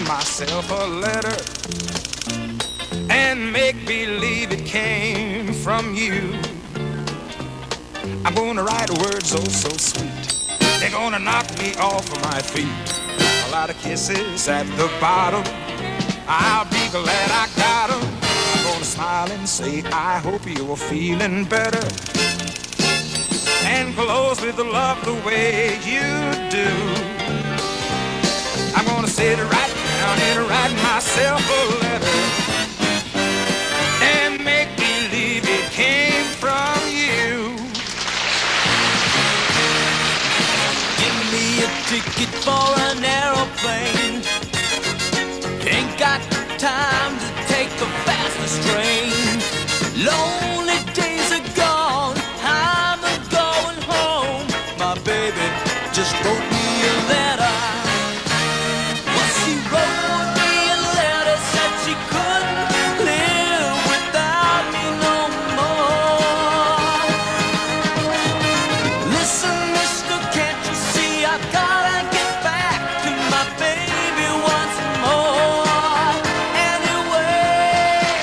Myself a letter and make believe it came from you. I'm gonna write words oh so sweet, they're gonna knock me off of my feet. A lot of kisses at the bottom, I'll be glad I got 'em. I'm gonna smile and say I hope you're feeling better, and close with the love the way you do. I'm gonna sit right down and write myself a letter and make believe it came from you. Give me a ticket for an aeroplane. Ain't got time to take the fastest train. Lonely days are gone, I'm going home. My baby just wrote me a letter. She wrote me a letter, said she couldn't live without me no more. Listen, mister, can't you see I've gotta get back to my baby once more. Anyway,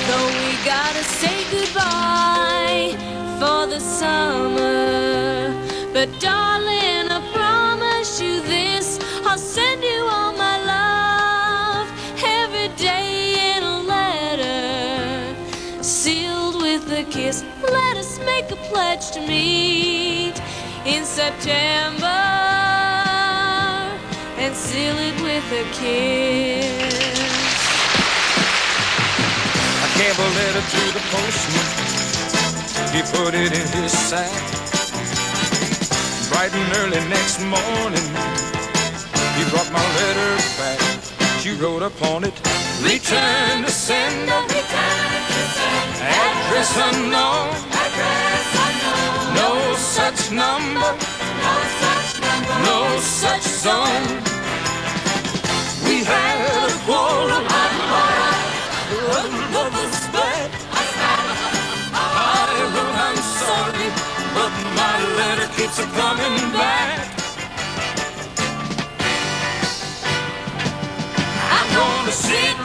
though we gotta say goodbye for the summer, but darling, I promise you this, I'll send you all my love every day in a letter, sealed with a kiss. Let us make a pledge to meet in September and seal it with a kiss. I gave a letter to the postman, he put it in his sack. Bright and early next morning, he brought my letter back. She wrote upon it, return to sender, address unknown, no such number, no such zone. We had a quarrel, lovers bad. I wrote I'm sorry, but my letter keeps a coming back. Gonna sit